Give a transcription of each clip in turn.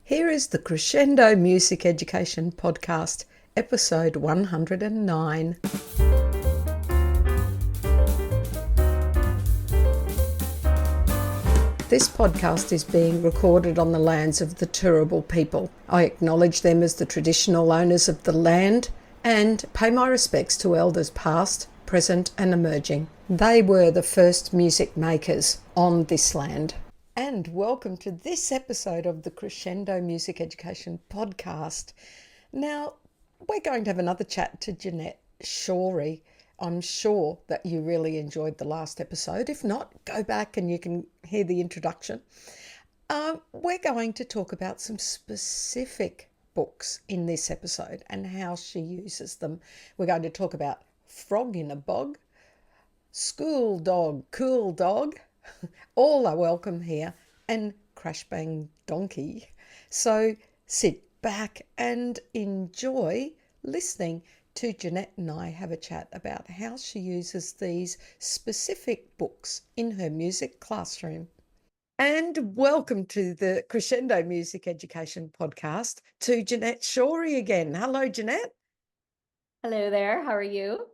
Here is the Crescendo Music Education Podcast, episode 109. This podcast is being recorded on the lands of the Turrbal people. I acknowledge them as the traditional owners of the land and pay my respects to elders past, present and emerging. They were the first music makers on this land. And welcome to this episode of the Crescendo Music Education Podcast. Now, we're going to have another chat to Jeanette Shorey. I'm sure that you really enjoyed the last episode. If not, go back and you can hear the introduction. We're going to talk about some specific books in this episode and how she uses them. We're going to talk about Frog in a Bog, School Dog, Cool Dog, all are welcome here, and Crash Bang Donkey. So sit back and enjoy listening to Jeanette and I have a chat about how she uses these specific books in her music classroom. And welcome to the Crescendo Music Education Podcast to Jeanette Shorey again. Hello, Jeanette. Hello there. How are you?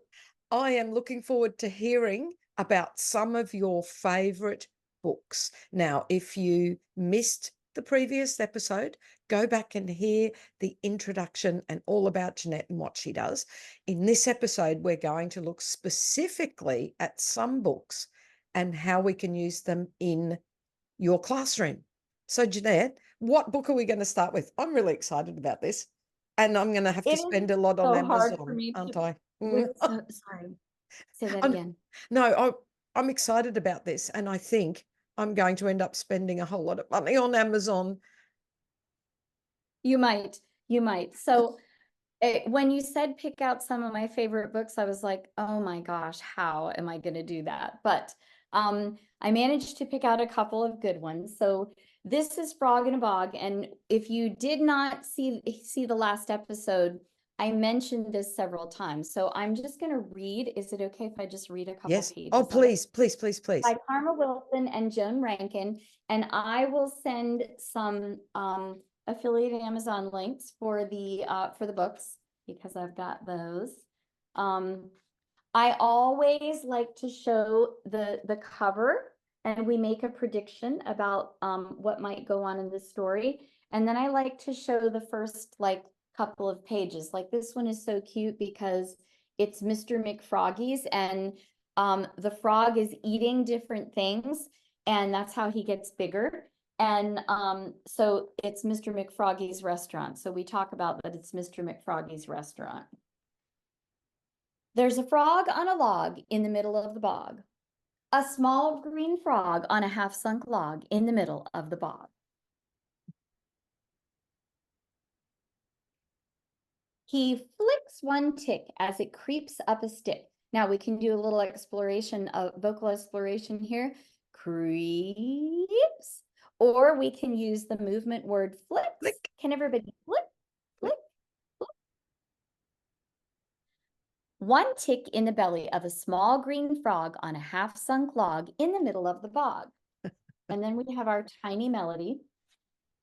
I am looking forward to hearing about some of your favourite books. Now, if you missed the previous episode, go back and hear the introduction and all about Jeanette and what she does. In this episode, we're going to look specifically at some books and how we can use them in your classroom. So, Jeanette, what book are we going to start with? I'm really excited about this. And I'm going to have to spend a lot on Amazon, aren't I? Sorry. Say that again. No, I'm excited about this, and I think I'm going to end up spending a whole lot of money on Amazon. You might. So when you said pick out some of my favorite books, I was like, oh my gosh, how am I going to do that? But I managed to pick out a couple of good ones. So this is Frog in a Bog. And if you did not see the last episode, I mentioned this several times. So I'm just going to read. Is it okay if I just read a couple Yes. pages? Oh, please. By Karma Wilson and Joan Rankin. And I will send some affiliate Amazon links for the books because I've got those. I always like to show the cover, and we make a prediction about what might go on in the story. And then I like to show the first couple of pages. Like this one is so cute because it's Mr. McFroggy's, and the frog is eating different things, and that's how he gets bigger. And so it's Mr. McFroggy's restaurant. So we talk about that it's Mr. McFroggy's restaurant. There's a frog on a log in the middle of the bog. A small green frog on a half-sunk log in the middle of the bog. He flicks one tick as it creeps up a stick. Now we can do a little exploration of vocal exploration here. Creeps. Or we can use the movement word flips. Flick. Can everybody flip? Flick. Flip. One tick in the belly of a small green frog on a half-sunk log in the middle of the bog. And then we have our tiny melody.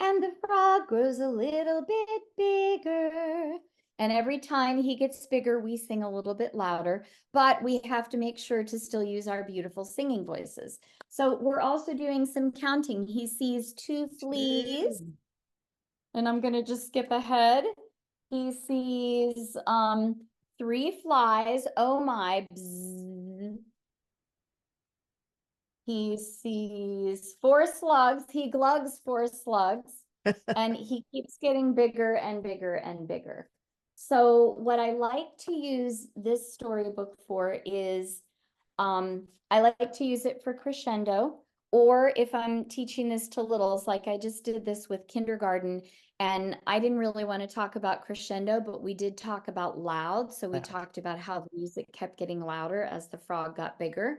And the frog grows a little bit bigger. And every time he gets bigger, we sing a little bit louder, but we have to make sure to still use our beautiful singing voices. So we're also doing some counting. He sees 2 fleas, and I'm going to just skip ahead. He sees 3 flies. Oh my. Bzz. He sees 4 slugs. He glugs 4 slugs. And he keeps getting bigger and bigger and bigger. So what I like to use this storybook for is I like to use it for crescendo, or if I'm teaching this to littles, like I just did this with kindergarten, and I didn't really want to talk about crescendo, but we did talk about loud. So we talked about how the music kept getting louder as the frog got bigger.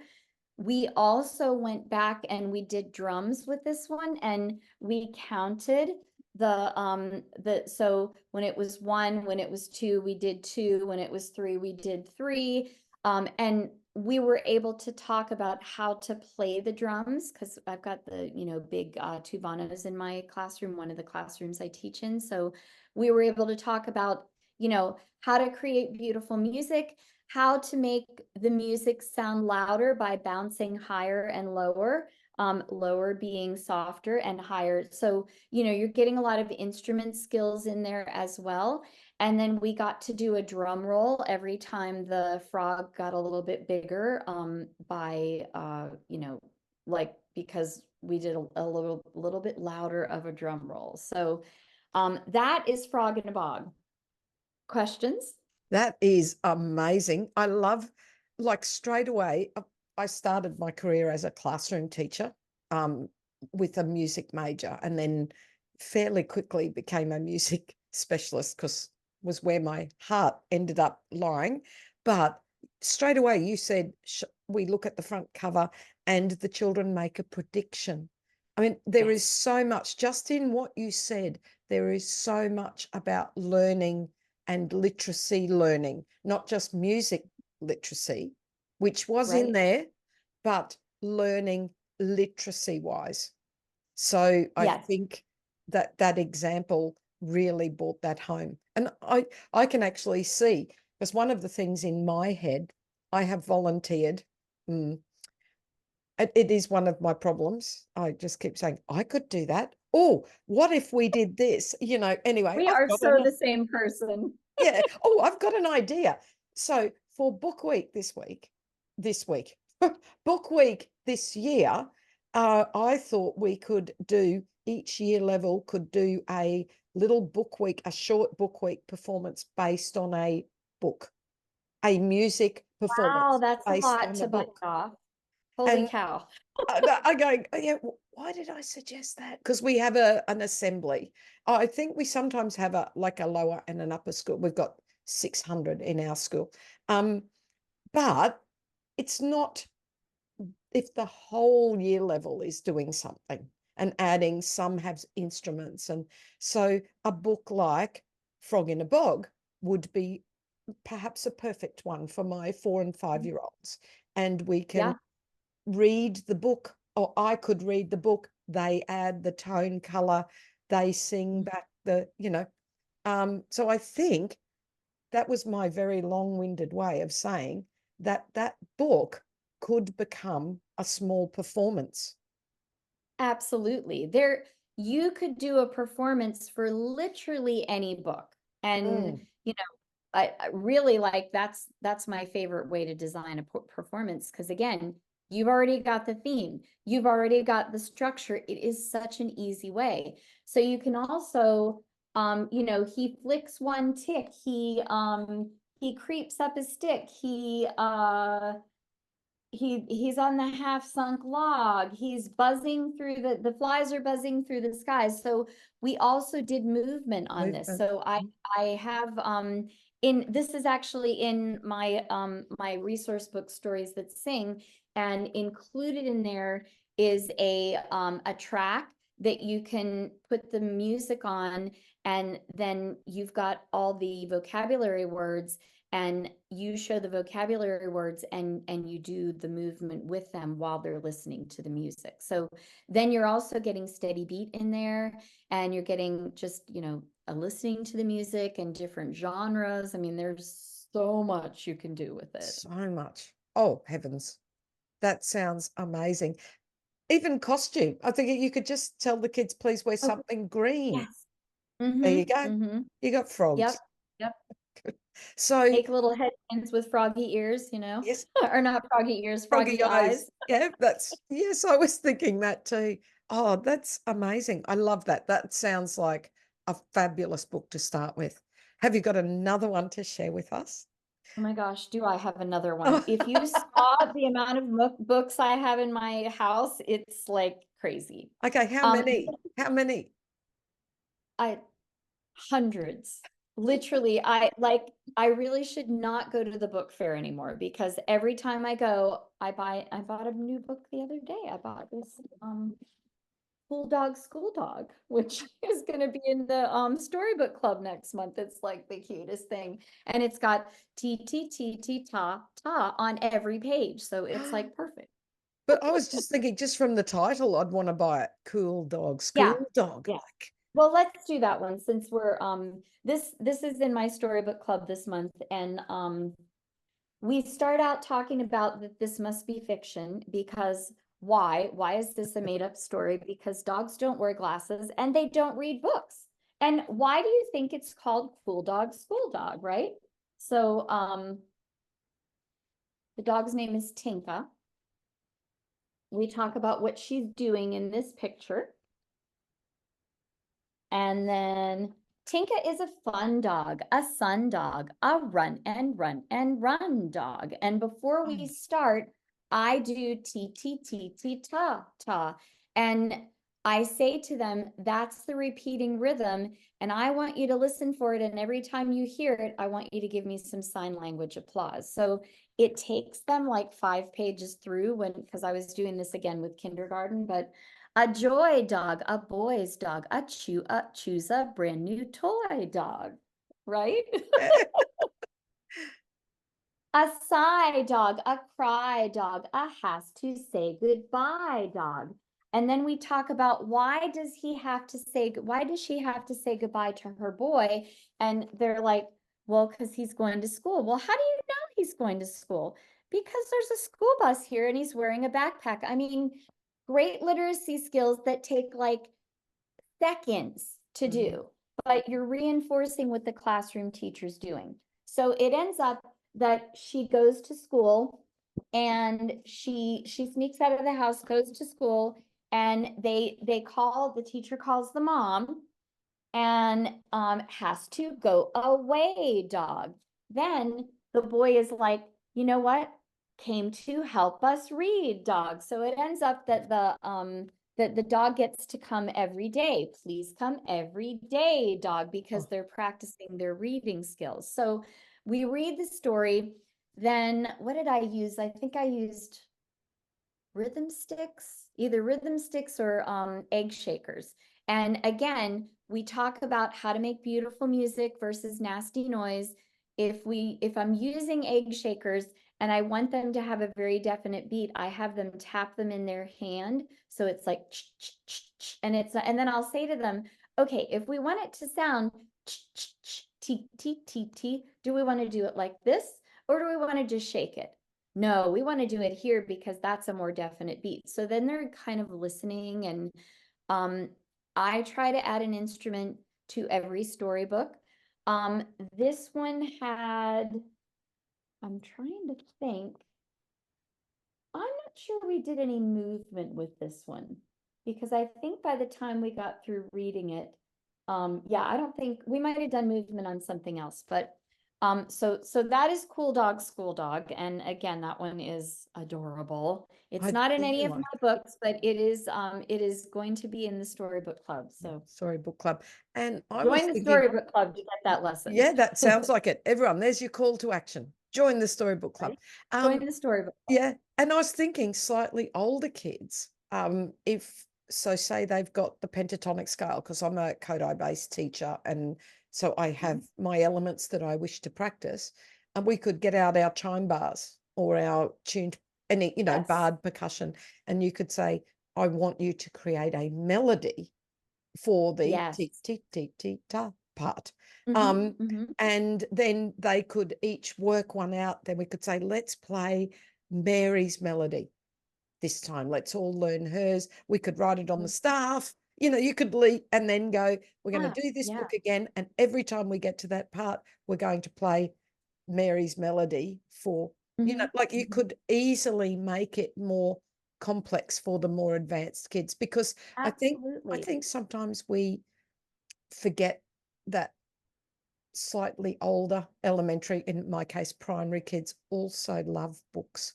We also went back and we did drums with this one, and we counted so when it was 1, when it was 2, we did 2, when it was 3, we did 3. And we were able to talk about how to play the drums, because I've got the, big tubanos in my classroom, one of the classrooms I teach in. So we were able to talk about, how to create beautiful music, how to make the music sound louder by bouncing higher and lower, lower being softer and higher. So, you're getting a lot of instrument skills in there as well. And then we got to do a drum roll every time the frog got a little bit bigger, by, like, because we did a little bit louder of a drum roll. So that is Frog in a Bog. Questions? That is amazing. I love, like, straight away, I started my career as a classroom teacher, with a music major, and then fairly quickly became a music specialist because was where my heart ended up lying. But straight away, you said we look at the front cover and the children make a prediction. I mean, there is so much just in what you said. There is so much about learning and literacy learning, not just music literacy, which was in there, but learning literacy wise. So I think that example really brought that home. And I can actually see, because one of the things in my head, I have volunteered. It is one of my problems. I just keep saying, I could do that. Oh, what if we did this? Anyway. We are so the same person. Yeah. Oh, I've got an idea. So for book week this week, book week this year, I thought we could do, each year level could do a little book week, a short book week performance based on a book, a music performance. Wow, that's a based lot on to a bite book. off. Holy And cow. I'm going, oh, yeah, why did I suggest that? Because we have an assembly. I think we sometimes have a lower and an upper school. We've got 600 in our school. But it's not, if the whole year level is doing something and adding, some have instruments. And so a book like Frog in a Bog would be perhaps a perfect one for my 4 and 5-year-olds. And we can read the book, or I could read the book. They add the tone, color, they sing back so I think that was my very long-winded way of saying that that book could become a small performance. Absolutely. You could do a performance for literally any book. And, I really like, that's my favorite way to design a performance. Because again, you've already got the theme, you've already got the structure. It is such an easy way. So you can also, he flicks one tick, he creeps up a stick, he's on the half sunk log, he's buzzing through the flies are buzzing through the skies. So we also did movement on this. So I have this is actually in my my resource book, Stories That Sing, and included in there is a track that you can put the music on, and then you've got all the vocabulary words, and you show the vocabulary words, and you do the movement with them while they're listening to the music. So then you're also getting steady beat in there, and you're getting just, a listening to the music and different genres. I mean, there's so much you can do with it. So much. Oh, heavens. That sounds amazing. Even costume. I think you could just tell the kids, please wear something green. Yes. There you go. You got frogs. Yep. So make little headbands with froggy ears, yes, or not froggy ears, froggy froggy eyes. Yeah, yes, I was thinking that too. Oh, that's amazing. I love that. That sounds like a fabulous book to start with. Have you got another one to share with us? Oh my gosh, do I have another one? If you saw the amount of books I have in my house, it's like crazy. Okay, how many? How many? Hundreds. Literally, I really should not go to the book fair anymore, because every time I go, I bought a new book the other day. I bought this Cool Dog School Dog, which is going to be in the Storybook Club next month. It's like the cutest thing. And it's got T T T T ta ta on every page. So it's like perfect. But I was just thinking, just from the title, I'd want to buy it. Cool Dog, Yeah. School Dog. Yeah. Like, Well, let's do that one since we're this is in my Storybook Club this month, and we start out talking about that this must be fiction because why? Why is this a made up story? Because dogs don't wear glasses and they don't read books. And why do you think it's called Cool Dog School Dog, right? So the dog's name is Tinka. We talk about what she's doing in this picture. And then Tinka is a fun dog, a sun dog, a run and run and run dog. And before we start, I do T T T T ta ta. And I say to them, that's the repeating rhythm. And I want you to listen for it. And every time you hear it, I want you to give me some sign language applause. So it takes them like 5 pages through because I was doing this again with kindergarten, but a joy dog, a boy's dog, choose a brand new toy dog, right? A sigh dog, a cry dog, a has to say goodbye dog. And then we talk about why does she have to say goodbye to her boy? And they're like, well, because he's going to school. Well, how do you know he's going to school? Because there's a school bus here and he's wearing a backpack. I mean, great literacy skills that take like seconds to do, but you're reinforcing what the classroom teacher's doing. So it ends up that she goes to school and she sneaks out of the house, goes to school, and the teacher calls the mom and has to go away dog. Then the boy is like, you know what? Came to help us read dog. So it ends up that the dog gets to come every day. Please come every day, dog, because they're practicing their reading skills. So we read the story. Then what did I use? I think I used rhythm sticks, either rhythm sticks or egg shakers. And again, we talk about how to make beautiful music versus nasty noise. If I'm using egg shakers and I want them to have a very definite beat, I have them tap them in their hand. So it's like, and then I'll say to them, okay, if we want it to sound t, t, t, t, do we want to do it like this? Or do we want to just shake it? No, we want to do it here because that's a more definite beat. So then they're kind of listening, and I try to add an instrument to every storybook. This one had, I'm trying to think. I'm not sure we did any movement with this one because I think by the time we got through reading it, yeah, I don't think we might have done movement on something else, but so that is Cool Dog School Dog, and again, that one is adorable. It's I not in do any of like my books, but it is going to be in the Storybook Club. So Storybook Club. And I was join the thinking, Storybook Club to get that lesson. yeah, that sounds like it. Everyone, there's your call to action. Join the Storybook Club. Right? Join the Storybook Club. Yeah, and I was thinking slightly older kids, if so say they've got the pentatonic scale, because I'm a Kodai based teacher, and so I have my elements that I wish to practice, and we could get out our chime bars or our tuned any, Yes. barred percussion, and you could say, I want you to create a melody for the Yes. ti ti ti ti ta part. Mm-hmm. And then they could each work one out. Then we could say, let's play Mary's melody this time. Let's all learn hers. We could write it on the staff. You could leave and then go, we're going to do this Yeah. book again. And every time we get to that part, we're going to play Mary's melody for, like you could easily make it more complex for the more advanced kids, because I Absolutely. think sometimes we forget that slightly older elementary, in my case primary kids, also love books.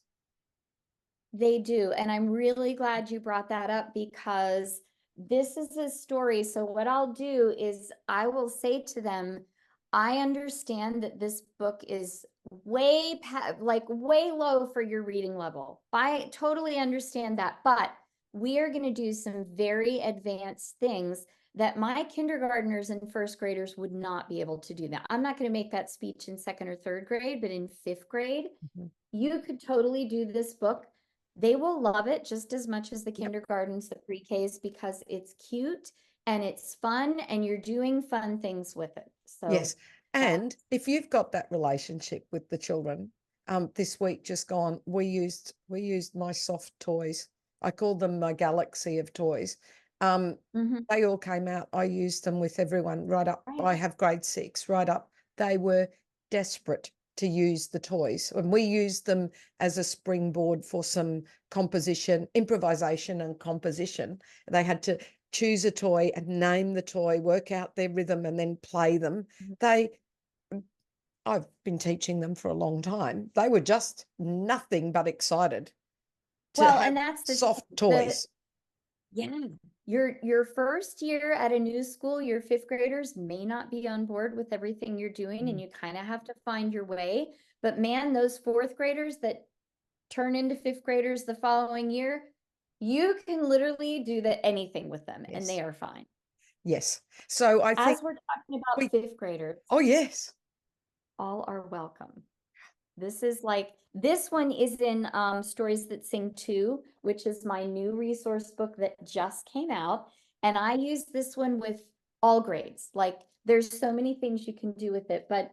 They do. And I'm really glad you brought that up because this is a story. So what I'll do is I will say to them, I understand that this book is way low for your reading level. I totally understand that, but we are going to do some very advanced things that my kindergartners and first graders would not be able to do that. I'm not going to make that speech in second or third grade, but in fifth grade, you could totally do this book. They will love it just as much as the kindergartens, the pre-Ks, because it's cute and it's fun and you're doing fun things with it. So yes. And if you've got that relationship with the children, this week just gone, we used my soft toys. I call them my galaxy of toys. They all came out. I used them with everyone right up. I have grade 6 right up. They were desperate to use the toys, and we used them as a springboard for some composition, improvisation and composition. They had to choose a toy and name the toy, work out their rhythm, and then play them. I've been teaching them for a long time. They were just nothing but excited to have and that's soft toys. Your first year at a new school, your fifth graders may not be on board with everything you're doing, and you kind of have to find your way. But man, those fourth graders that turn into fifth graders the following year, you can literally do anything with them, and they are fine. Yes. So I think as we're talking about fifth graders, oh yes, all are welcome. This one is in Stories That Sing 2, which is my new resource book that just came out. And I use this one with all grades. Like, there's so many things you can do with it. But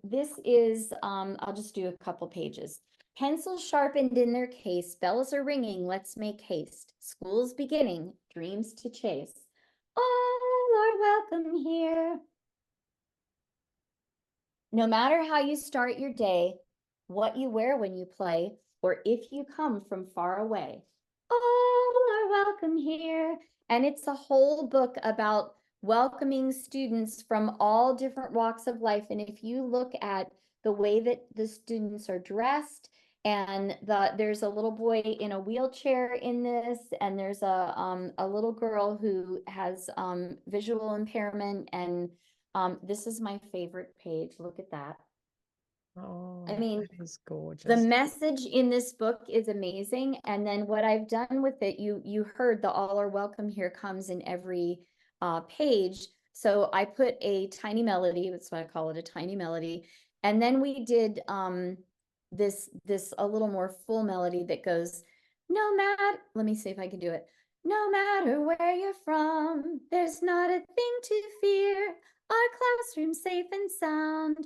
this is, I'll just do a couple pages. Pencils sharpened in their case, bells are ringing, let's make haste. School's beginning, dreams to chase. All are welcome here. No matter how you start your day, what you wear when you play, or if you come from far away, all are welcome here. And it's a whole book about welcoming students from all different walks of life. And if you look at the way that the students are dressed, and there's a little boy in a wheelchair in this, and there's a little girl who has visual impairment, and this is my favorite page. Look at that. Oh, I mean, that is gorgeous. The message in this book is amazing. And then what I've done with it, you heard the all are welcome here comes in every page. So I put a tiny melody, that's why I call it a tiny melody. And then we did this a little more full melody that goes, no matter, let me see if I can do it. No matter where you're from, there's not a thing to fear. Our classroom's safe and sound.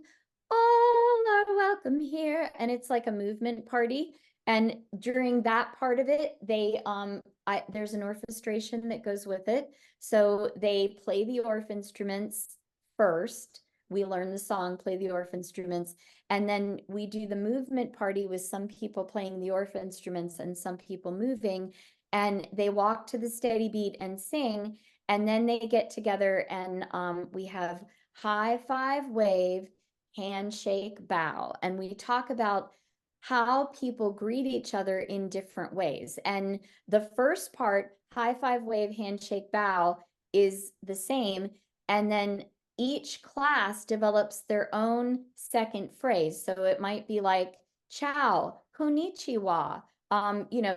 All are welcome here. And it's like a movement party. And during that part of it, there's an orchestration that goes with it. So they play the Orff instruments first. We learn the song, play the Orff instruments, and then we do the movement party with some people playing the Orff instruments and some people moving, and they walk to the steady beat and sing, and then they get together and we have high five wave, handshake, bow, and we talk about how people greet each other in different ways. And the first part, high five wave, handshake, bow, is the same, and then each class develops their own second phrase. So it might be like ciao, konnichiwa.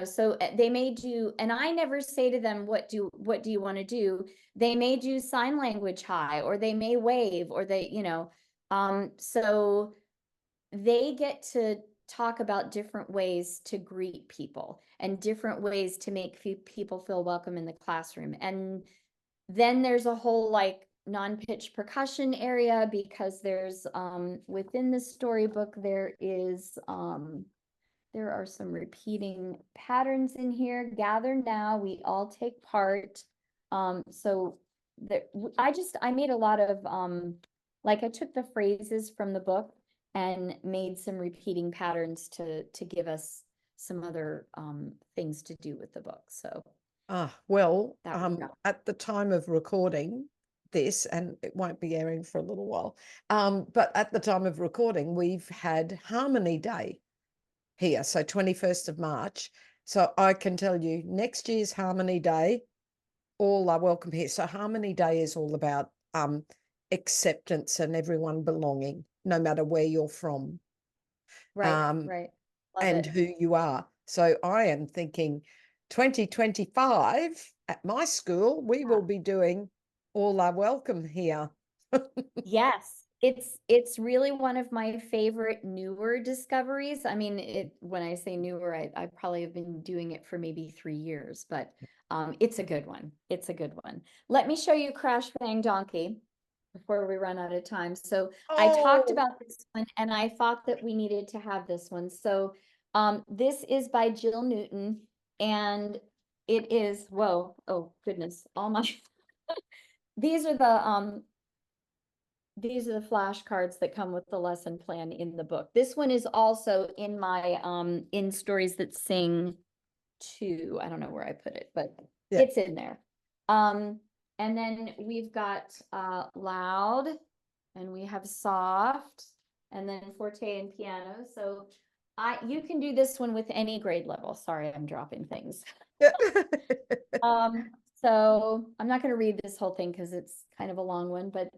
So they may do, and I never say to them, what do you want to do? They may do sign language hi, or they may wave, or so they get to talk about different ways to greet people and different ways to make people feel welcome in the classroom. And then there's a whole non-pitch percussion area, because there's within the storybook there are some repeating patterns in here. Gather now, we all take part. So I made a lot of I took the phrases from the book and made some repeating patterns to give us some other things to do with the book. So at the time of recording this, and it won't be airing for a little while, but at the time of recording, we've had Harmony Day here, so 21st of March. So I can tell you, next year's Harmony Day, all are welcome here. So Harmony Day is all about acceptance and everyone belonging, no matter where you're from. Right. And who you are. So I am thinking 2025 at my school, we will be doing All Are Welcome here. Yes, it's really one of my favorite newer discoveries. I mean, when I say newer, I probably have been doing it for maybe 3 years, but it's a good one. It's a good one. Let me show you Crash Bang Donkey before we run out of time. So I talked about this one and I thought that we needed to have this one. So this is by Jill Newton and it is, whoa, oh goodness, all my these are the flashcards that come with the lesson plan in the book. This one is also in my in Stories That Sing 2. I don't know where I put it, but it's in there. And then we've got loud, and we have soft, and then forte and piano. So you can do this one with any grade level. Sorry, I'm dropping things. So I'm not going to read this whole thing because it's kind of a long one, but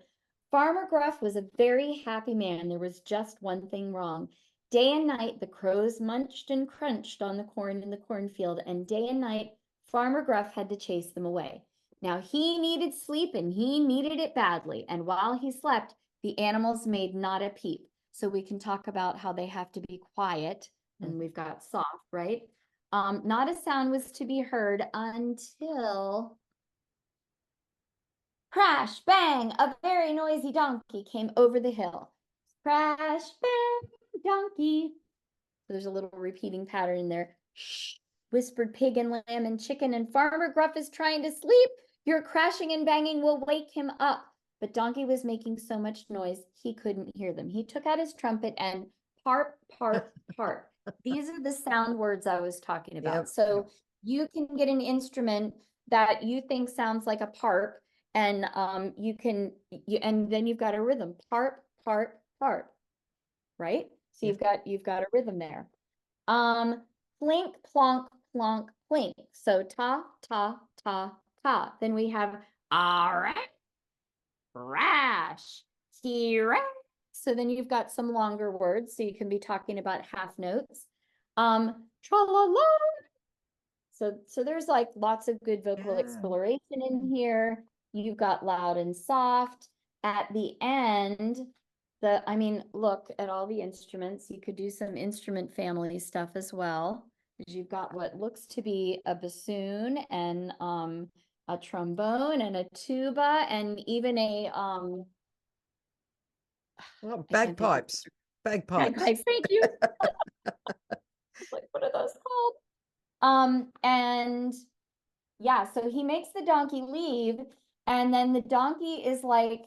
Farmer Gruff was a very happy man. There was just one thing wrong. Day and night, the crows munched and crunched on the corn in the cornfield, and day and night, Farmer Gruff had to chase them away. Now, he needed sleep, and he needed it badly, and while he slept, the animals made not a peep. So we can talk about how they have to be quiet, and we've got soft, right? Not a sound was to be heard until crash, bang, a very noisy donkey came over the hill. Crash, bang, donkey. So there's a little repeating pattern in there. Shh, whispered pig and lamb and chicken, and Farmer Gruff is trying to sleep. Your crashing and banging will wake him up. But Donkey was making so much noise, he couldn't hear them. He took out his trumpet and parp, parp, parp. These are the sound words I was talking about. So you can get an instrument that you think sounds like a parp, and and then you've got a rhythm. Parp, parp, parp. Right? So you've got a rhythm there. Plink, plonk, plonk, plink. So ta, ta, ta, ta. Then we have rash, so then you've got some longer words, so you can be talking about half notes. Tra-la-la. So there's like lots of good vocal exploration in here. You've got loud and soft. At the end, I mean, look at all the instruments. You could do some instrument family stuff as well. You've got what looks to be a bassoon and a trombone and a tuba and even a bagpipes. Bagpipes, thank you. Like, what are those called? And yeah, so he makes the donkey leave, and then the donkey is like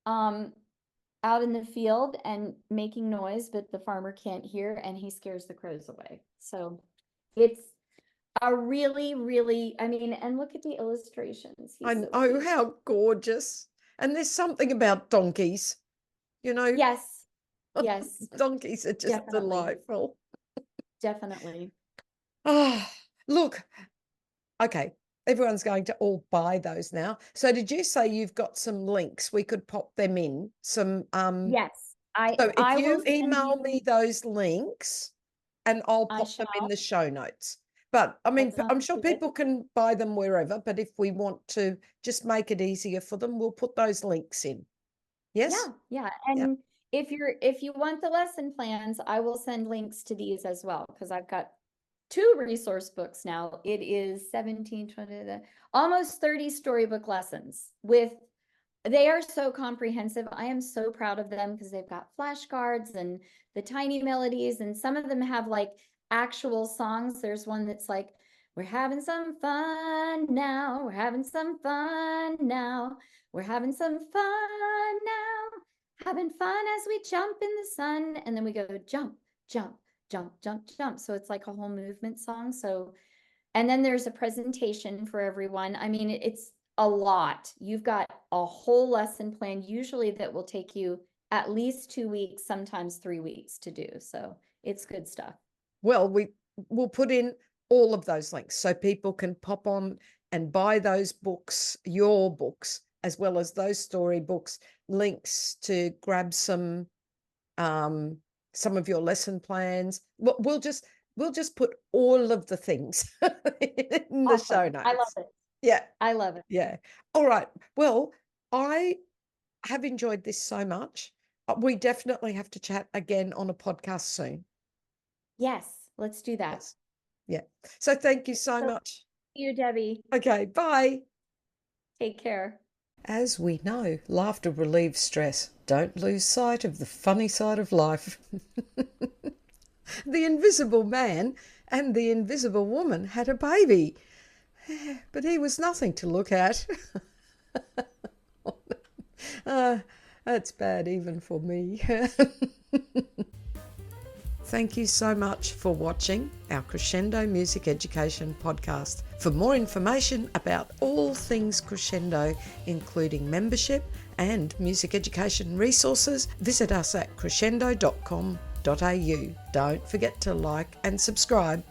out in the field and making noise, but the farmer can't hear, and he scares the crows away. So it's a really, really, I mean, and look at the illustrations. I know, how gorgeous. And there's something about donkeys, you know. Yes. Yes. Donkeys are just delightful. Definitely. Oh, look. Okay. Everyone's going to all buy those now. So did you say you've got some links? We could pop them in. Some yes. So if you email me those links, and I'll pop them in the show notes. But I mean, I'm sure people can buy them wherever, but if we want to just make it easier for them, we'll put those links in. Yes? Yeah. And if you want the lesson plans, I will send links to these as well, because I've got 2 resource books now. It is 17, 20, almost 30 storybook lessons they are so comprehensive. I am so proud of them because they've got flashcards and the tiny melodies, and some of them have like actual songs. There's one that's like, we're having some fun now. We're having some fun now. We're having some fun now. Having fun as we jump in the sun. And then we go jump, jump, jump, jump, jump. So it's like a whole movement song. So, and then there's a presentation for everyone. I mean, it's a lot. You've got a whole lesson plan, usually that will take you at least 2 weeks, sometimes 3 weeks to do. So it's good stuff. Well, we'll put in all of those links so people can pop on and buy those books, your books, as well as those storybooks, links to grab some of your lesson plans. We'll just we'll just put all of the things in the show Awesome. I love notes. it. Yeah, I love it. yeah. All right. Well, I have enjoyed this so much. We definitely have to chat again on a podcast soon. Yes, let's do that. Yes. Yeah. So thank you so So, much. you, Debbie. Okay, bye. Take care. As we know, laughter relieves stress. Don't lose sight of the funny side of life. The invisible man and the invisible woman had a baby, but he was nothing to look at. That's bad even for me. Thank you so much for watching our Crescendo Music Education podcast. For more information about all things Crescendo, including membership and music education resources, visit us at crescendo.com.au. Don't forget to like and subscribe.